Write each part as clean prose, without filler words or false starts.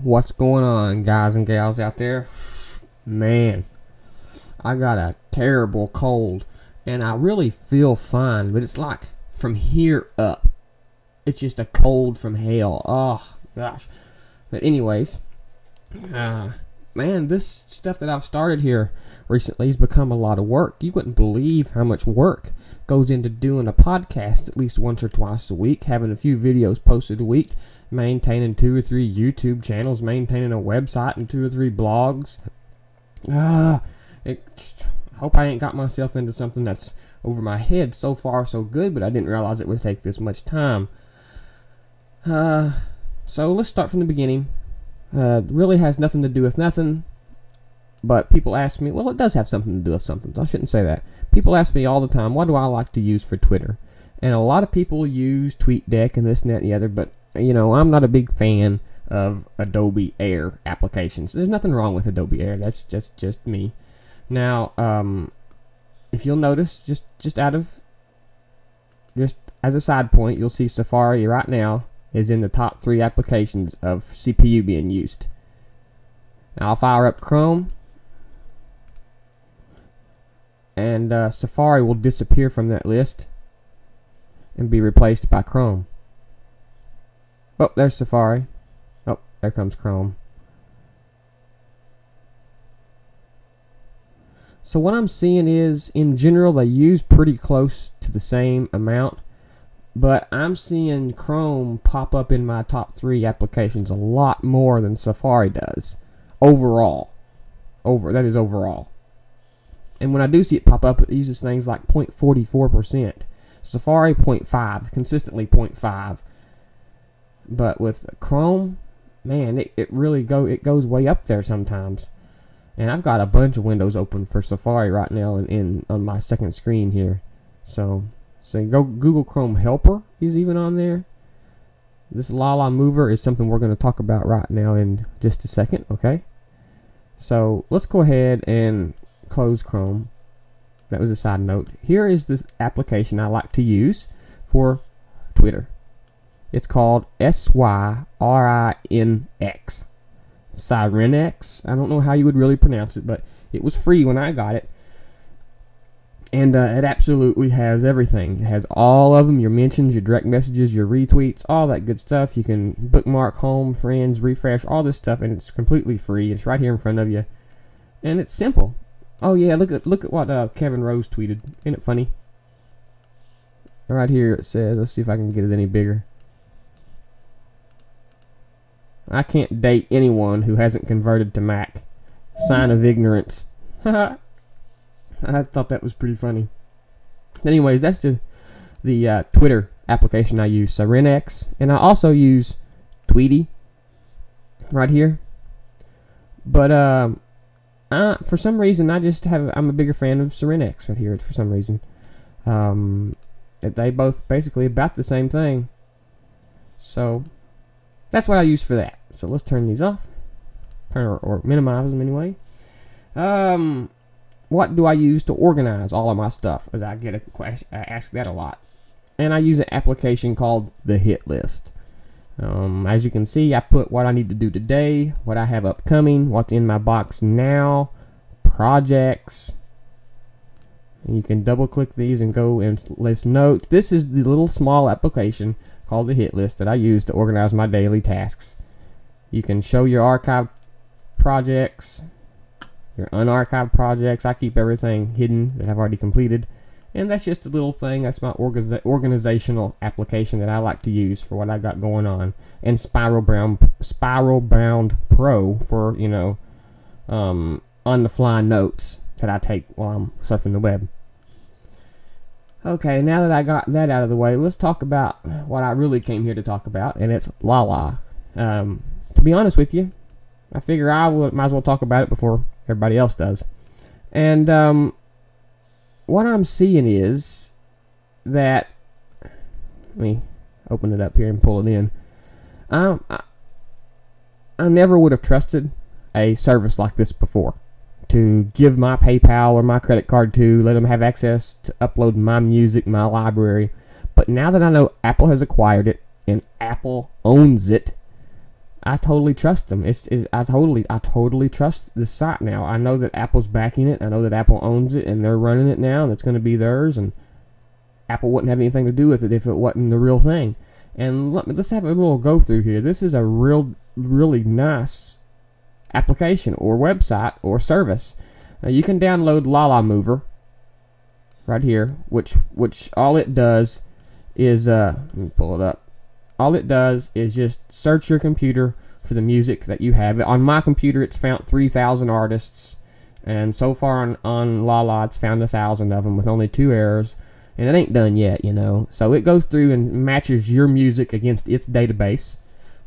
What's going on, guys and gals out there? Man, I got a terrible cold and I really feel fine, but it's like from here up, it's just a cold from hell. Oh gosh. But anyways, man, this stuff that I've started here recently has become a lot of work. You wouldn't believe how much work goes into doing a podcast at least once or twice a week, having a few videos posted a week, maintaining 2 or 3 YouTube channels, maintaining a website and 2 or 3 blogs. I hope I ain't got myself into something that's over my head. So far so good, but I didn't realize it would take this much time. So let's start from the beginning. Really has nothing to do with nothing, but people ask me, well, it does have something to do with something, so I shouldn't say that. People ask me all the time, what do I like to use for Twitter? And a lot of people use TweetDeck and this and that and the other, but you know, I'm not a big fan of Adobe Air applications. There's nothing wrong with Adobe Air. That's just me. Now, if you'll notice, just as a side point, you'll see Safari right now is in the top 3 applications of CPU being used. Now I'll fire up Chrome, and Safari will disappear from that list and be replaced by Chrome. Oh, there's Safari. Oh, there comes Chrome. So what I'm seeing is, in general, they use pretty close to the same amount, but I'm seeing Chrome pop up in my top 3 applications a lot more than Safari does. Overall. That is overall. And when I do see it pop up, it uses things like 0.44%. Safari 0.5, consistently 0.5. But with Chrome, man, it really goes way up there sometimes. And I've got a bunch of windows open for Safari right now on my second screen here. So go Google Chrome Helper is even on there. This Lala mover is something we're going to talk about right now in just a second, okay? So let's go ahead and close Chrome. That was a side note. Here is this application I like to use for Twitter. It's called Syrinx. Syrinx. I don't know how you would really pronounce it, but it was free when I got it. And it absolutely has everything. It has all of them, your mentions, your direct messages, your retweets, all that good stuff. You can bookmark, home, friends, refresh, all this stuff, and it's completely free. It's right here in front of you. And it's simple. Oh yeah, look at what Kevin Rose tweeted. Isn't it funny? Right here it says, let's see if I can get it any bigger. I can't date anyone who hasn't converted to Mac. Sign of ignorance. I thought that was pretty funny. Anyways, that's the Twitter application I use, Syrinx, and I also use Tweety right here. But for some reason, I'm a bigger fan of Syrinx right here. For some reason, they both basically about the same thing. So that's what I use for that. So let's turn these off, or minimize them anyway. What do I use to organize all of my stuff? As I get a question, I ask that a lot. And I use an application called the Hit List. As you can see, I put what I need to do today, what I have upcoming, what's in my box now, projects. And you can double click these and go and list notes. This is the little small application called the Hit List that I use to organize my daily tasks. You can show your archived projects, your unarchived projects. I keep everything hidden that I've already completed, and that's just a little thing. That's my organizational application that I like to use for what I got going on. And Spiral Bound Pro for, you know, on the fly notes that I take while I'm surfing the web. Okay, now that I got that out of the way, let's talk about what I really came here to talk about, and it's Lala. To be honest with you, I figure might as well talk about it before everybody else does. And what I'm seeing is that, let me open it up here and pull it in. I never would have trusted a service like this before, to give my PayPal or my credit card to, let them have access to upload my music, my library. But now that I know Apple has acquired it and Apple owns it, I totally trust them. I totally trust this site now. I know that Apple's backing it. I know that Apple owns it and they're running it now, and it's going to be theirs. And Apple wouldn't have anything to do with it if it wasn't the real thing. And let's have a little go through here. This is a really nice application or website or service. You can download Lala Mover right here, which all it does is let me pull it up. All it does is just search your computer for the music that you have. On my computer, it's found 3,000 artists, and so far on Lala, it's found 1,000 of them with only 2 errors. And it ain't done yet, you know. So it goes through and matches your music against its database.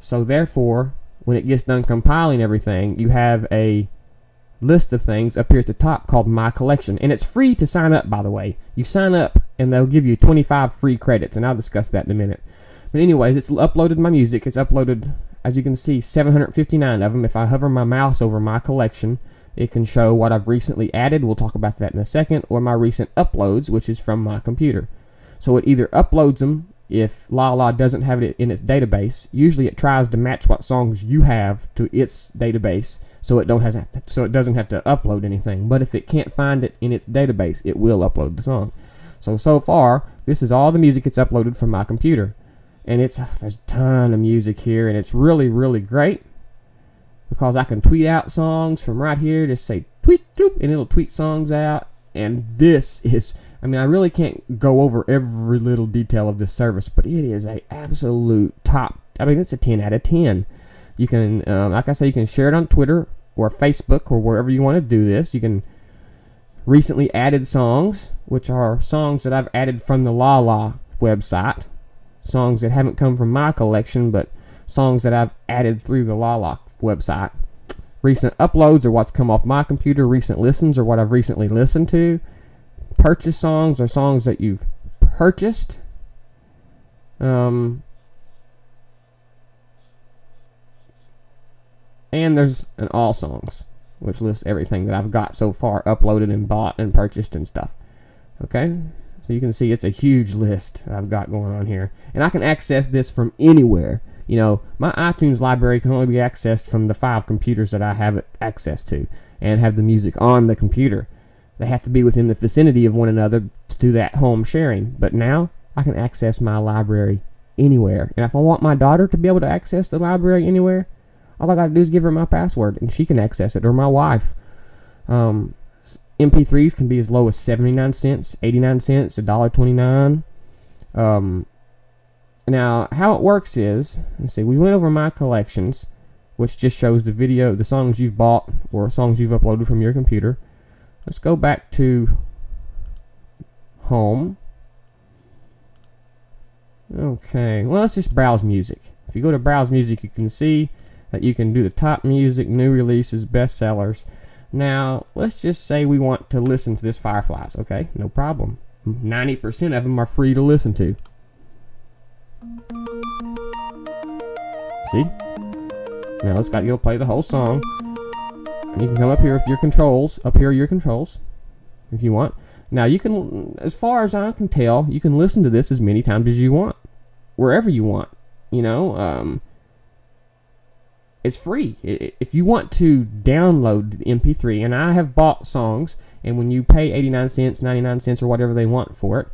So therefore, when it gets done compiling everything, you have a list of things up here at the top called My Collection. And it's free to sign up, by the way. You sign up and they'll give you 25 free credits, and I'll discuss that in a minute. But anyways, it's uploaded my music. It's uploaded, as you can see, 759 of them. If I hover my mouse over My Collection, it can show what I've recently added. We'll talk about that in a second. Or my recent uploads, which is from my computer. So it either uploads them if Lala doesn't have it in its database. Usually it tries to match what songs you have to its database, so it doesn't have to upload anything. But if it can't find it in its database, it will upload the song. So far, this is all the music it's uploaded from my computer. And there's a ton of music here, and it's really, really great, because I can tweet out songs from right here. Just say tweet, tweet, and it'll tweet songs out. And this is, I mean, I really can't go over every little detail of this service, but it is a absolute top. I mean, it's a 10 out of 10. You can, like I say, you can share it on Twitter or Facebook or wherever you want to do this. You can recently added songs, which are songs that I've added from the Lala website. Songs that haven't come from my collection, but songs that I've added through the Lala website. Recent uploads are what's come off my computer. Recent listens are what I've recently listened to. Purchase songs are songs that you've purchased. And there's an all songs, which lists everything that I've got so far uploaded and bought and purchased and stuff. Okay? So you can see it's a huge list I've got going on here. And I can access this from anywhere. You know, my iTunes library can only be accessed from the 5 computers that I have it access to and have the music on the computer. They have to be within the vicinity of one another to do that home sharing. But now I can access my library anywhere. And if I want my daughter to be able to access the library anywhere, all I got to do is give her my password and she can access it, or my wife. MP3s can be as low as 79 cents, 89 cents, $1.29. Now, how it works is, let's see, we went over my collections, which just shows the songs you've bought or songs you've uploaded from your computer. Let's go back to home. Okay, well, let's just browse music. If you go to browse music, you can see that you can do the top music, new releases, bestsellers. Now, let's just say we want to listen to this Fireflies. Okay, no problem. 90% of them are free to listen to. See? Now you'll play the whole song. And you can come up here with your controls. Up here are your controls, if you want. Now you can, as far as I can tell, you can listen to this as many times as you want. Wherever you want. You know, it's free. If you want to download the MP3, and I have bought songs, and when you pay 89 cents, 99 cents, or whatever they want for it,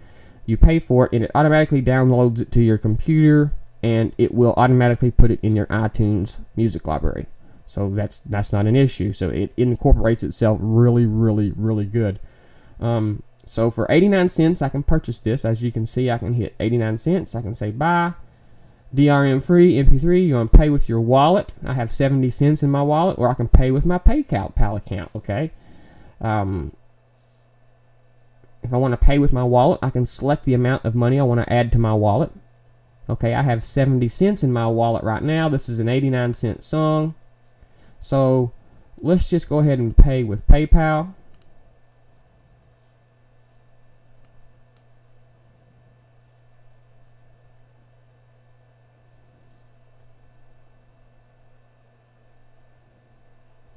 you pay for it, and it automatically downloads it to your computer, and it will automatically put it in your iTunes music library. So that's not an issue. So it incorporates itself really, really, really good. So for 89 cents, I can purchase this. As you can see, I can hit 89 cents. I can say buy. DRM free, MP3. You want to pay with your wallet. I have 70 cents in my wallet, or I can pay with my PayPal account. Okay. If I want to pay with my wallet, I can select the amount of money I want to add to my wallet. Okay, I have 70 cents in my wallet right now. This is an 89-cent song. So let's just go ahead and pay with PayPal.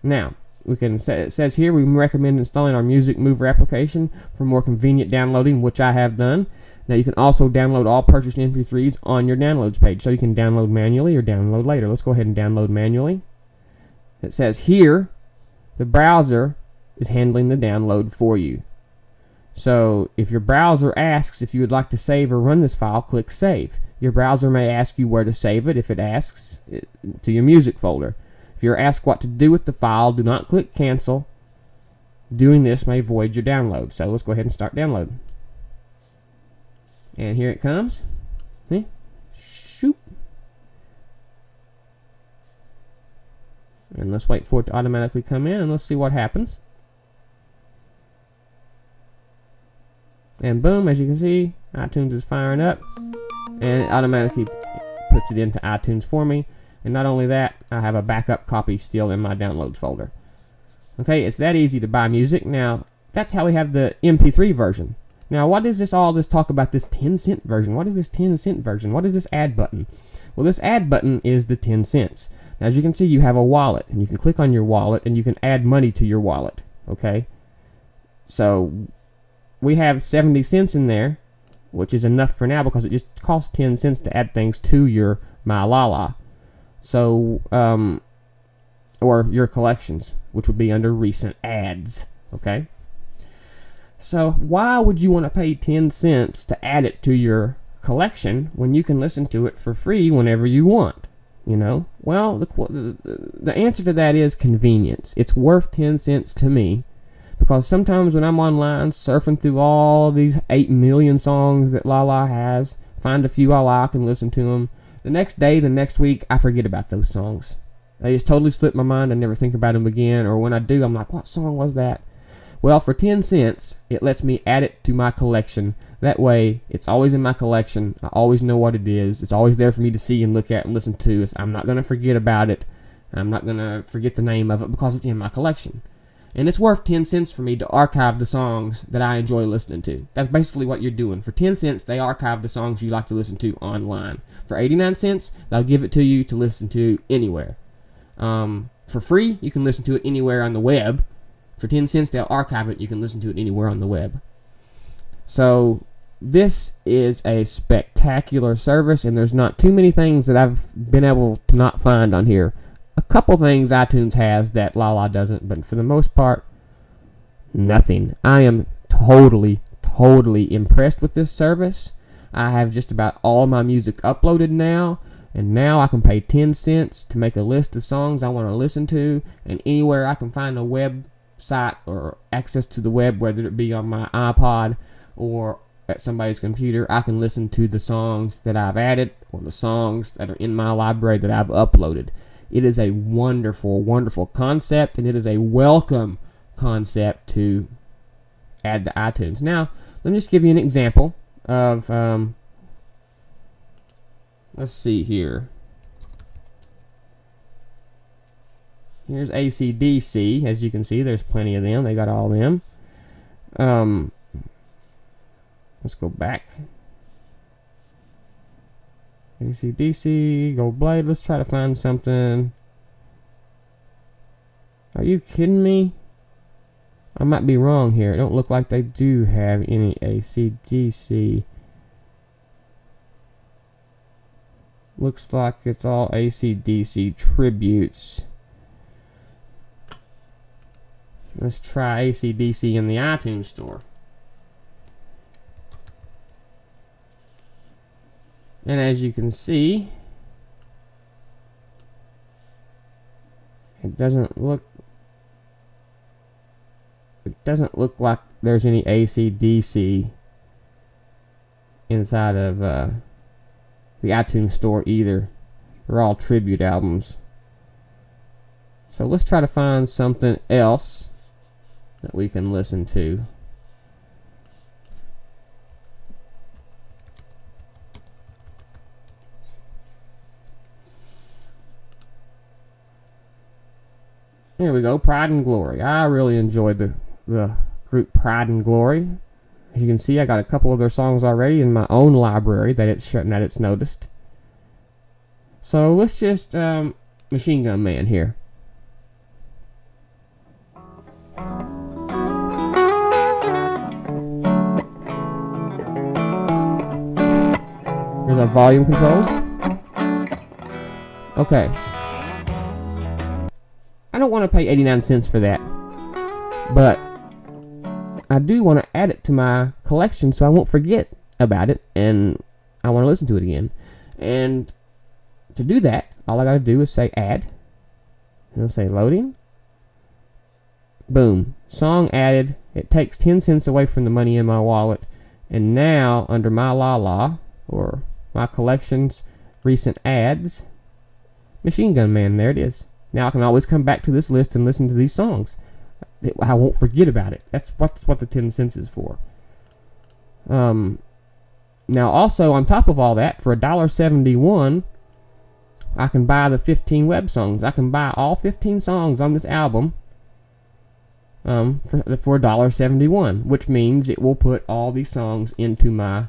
Now, it says here we recommend installing our Music Mover application for more convenient downloading, which I have done. Now you can also download all purchased MP3s on your downloads page, so you can download manually or download later. Let's go ahead and download manually. It says here the browser is handling the download for you. So if your browser asks if you would like to save or run this file, click Save. Your browser may ask you where to save it if it asks to your music folder. If you're asked what to do with the file, do not click Cancel. Doing this may void your download. So let's go ahead and start download. And here it comes. See? Shoot. And let's wait for it to automatically come in and let's see what happens. And boom, as you can see, iTunes is firing up and it automatically puts it into iTunes for me. And not only that, I have a backup copy still in my downloads folder. Okay, it's that easy to buy music. Now, that's how we have the MP3 version. Now, what is all this talk about this 10-cent version? What is this 10-cent version? What is this add button? Well, this add button is the 10 cents. Now, as you can see, you have a wallet, and you can click on your wallet, and you can add money to your wallet, okay? So, we have 70 cents in there, which is enough for now because it just costs 10 cents to add things to your Lala. So, or your collections, which would be under recent ads, okay? So why would you want to pay 10 cents to add it to your collection when you can listen to it for free whenever you want? You know? Well, the answer to that is convenience. It's worth 10 cents to me because sometimes when I'm online surfing through all these 8 million songs that Lala has, find a few I like and listen to them. The next day, the next week, I forget about those songs. They just totally slip my mind. I never think about them again. Or when I do, I'm like, what song was that? Well, for 10 cents, it lets me add it to my collection. That way, it's always in my collection. I always know what it is. It's always there for me to see and look at and listen to. I'm not going to forget about it. I'm not going to forget the name of it because it's in my collection. And it's worth 10 cents for me to archive the songs that I enjoy listening to. That's basically what you're doing. For 10 cents, they archive the songs you like to listen to online. For 89 cents, they'll give it to you to listen to anywhere. For free, you can listen to it anywhere on the web. For 10 cents, they'll archive it. You can listen to it anywhere on the web. So this is a spectacular service, and there's not too many things that I've been able to not find on here. A couple things iTunes has that Lala doesn't, but for the most part, nothing. I am totally impressed with this service. I have just about all my music uploaded now, and now I can pay 10 cents to make a list of songs I want to listen to, and anywhere I can find a website or access to the web, whether it be on my iPod or at somebody's computer, I can listen to the songs that I've added or the songs that are in my library that I've uploaded. It is a wonderful, wonderful concept, and it is a welcome concept to add to iTunes. Now, let me just give you an example of, let's see here. Here's AC/DC. As you can see, there's plenty of them. They got all them. Let's go back. AC/DC, Gold Blade. Let's try to find something. Are you kidding me? I might be wrong here. It don't look like they do have any AC/DC. Looks like it's all AC/DC tributes. Let's try AC/DC in the iTunes store. And as you can see, it doesn't look like there's any AC/DC inside of the iTunes store either. They're all tribute albums. So let's try to find something else that we can listen to. Here we go, Pride and Glory. I really enjoyed the group Pride and Glory. As you can see, I got a couple of their songs already in my own library that it's noticed. So let's just Machine Gun Man here. the volume controls. Okay. I don't want to pay 89 cents for that, but I do want to add it to my collection so I won't forget about it, and I want to listen to it again. And to do that, all I got to do is say add, and it'll say loading. Boom, song added. It takes 10 cents away from the money in my wallet, and now under my Lala, or my collections, recent ads, Machine Gun Man, there it is. Now I can always come back to this list and listen to these songs. I won't forget about it. That's what the 10 cents is for. Now also, on top of all that, for $1.71, I can buy the 15 web songs. I can buy all 15 songs on this album for $1.71, which means it will put all these songs into my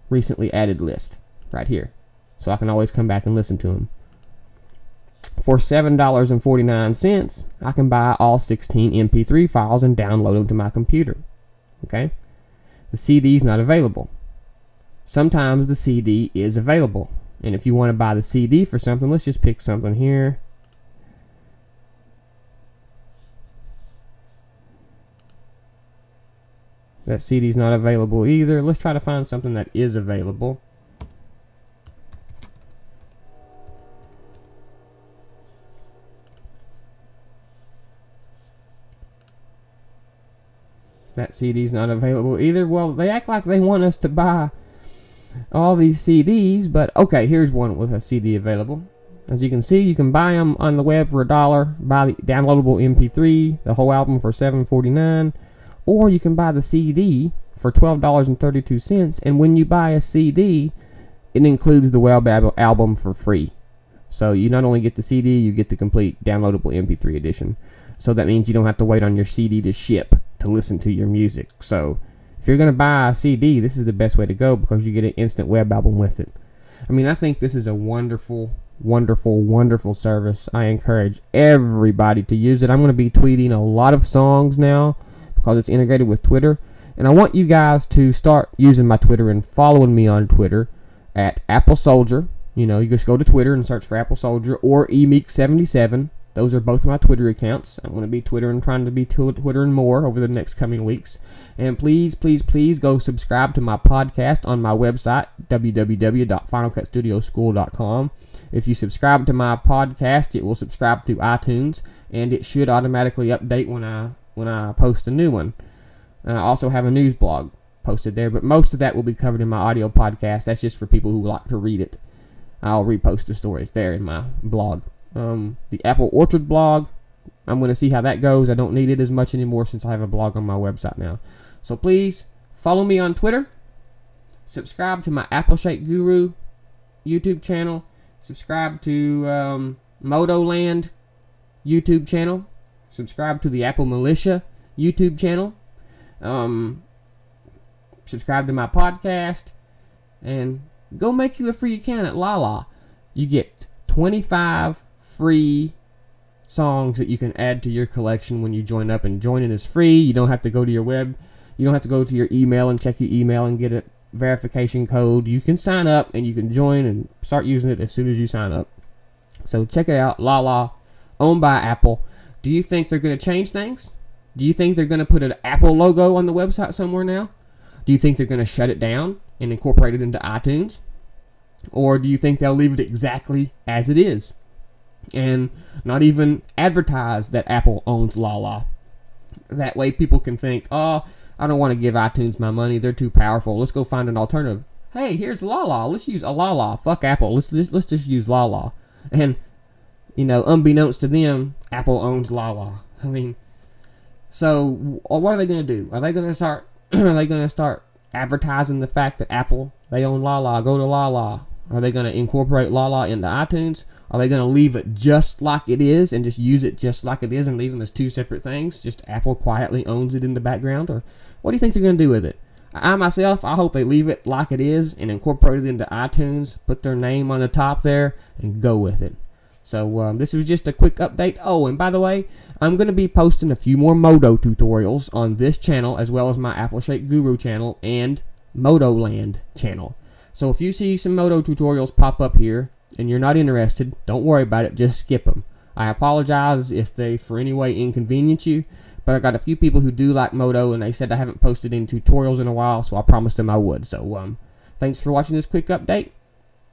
recently added list right here. So I can always come back and listen to them. For $7.49, I can buy all 16 MP3 files and download them to my computer. Okay? The CD is not available. Sometimes the CD is available. And if you want to buy the CD for something, let's just pick something here. That CD is not available either. Let's try to find something that is available. That CD is not available either. Well, they act like they want us to buy all these CDs, but okay, here's one with a CD available. As you can see, you can buy them on the web for $1, buy the downloadable MP3, the whole album for $7.49, or you can buy the CD for $12.32, and when you buy a CD, it includes the web album for free. So you not only get the CD, you get the complete downloadable MP3 edition. So that means you don't have to wait on your CD to ship to listen to your music. So if you're going to buy a CD, this is the best way to go because you get an instant web album with it. I mean, I think this is a wonderful, wonderful, wonderful service. I encourage everybody to use it. I'm going to be tweeting a lot of songs now because it's integrated with Twitter. And I want you guys to start using my Twitter and following me on Twitter at Apple Soldier. You know, you just go to Twitter and search for Apple Soldier or emeek77. Those are both my Twitter accounts. I'm going to be trying to be Twittering more over the next coming weeks. And please, please, please go subscribe to my podcast on my website, www.finalcutstudioschool.com. If you subscribe to my podcast, it will subscribe through iTunes, and it should automatically update when I post a new one. And I also have a news blog posted there, but most of that will be covered in my audio podcast. That's just for people who like to read it. I'll repost the stories there in my blog. The Apple Orchard blog, I'm going to see how that goes. I don't need it as much anymore since I have a blog on my website now. So please follow me on Twitter. Subscribe to my Appleshakeguru YouTube channel. Subscribe to Modoland YouTube channel. Subscribe to the TheAppleMilitia YouTube channel. Subscribe to my podcast. And go make you a free account at Lala. You get 25 free songs that you can add to your collection when you join up, and joining is free. You don't have to go to your web. You don't have to go to your email and check your email and get a verification code. You can sign up and you can join and start using it as soon as you sign up. So check it out. Lala, owned by Apple. Do you think they're going to change things? Do you think they're going to put an Apple logo on the website somewhere now? Do you think they're going to shut it down and incorporate it into iTunes? Or do you think they'll leave it exactly as it is and not even advertise that Apple owns Lala? That way people can think, oh, I don't want to give iTunes my money. They're too powerful. Let's go find an alternative. Hey, here's Lala. Let's use a Lala. Fuck Apple. Let's just use Lala. And, you know, unbeknownst to them, Apple owns Lala. I mean, so what are they going to do? Are they going to start advertising the fact that Apple, they own Lala? Go to Lala. Are they going to incorporate Lala into iTunes? Are they going to leave it just like it is and just use it just like it is and leave them as two separate things? Just Apple quietly owns it in the background? Or what do you think they're going to do with it? I hope they leave it like it is and incorporate it into iTunes, put their name on the top there, and go with it. So this was just a quick update. Oh, and by the way, I'm going to be posting a few more Modo tutorials on this channel, as well as my Appleshakeguru channel and Modoland channel. So if you see some Modo tutorials pop up here and you're not interested, don't worry about it, just skip them. I apologize if they for any way inconvenience you, but I got a few people who do like Modo and they said I haven't posted any tutorials in a while, so I promised them I would. So thanks for watching this quick update.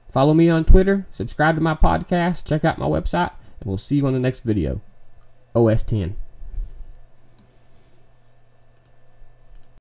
Follow me on Twitter, subscribe to my podcast, check out my website, and we'll see you on the next video. OS 10.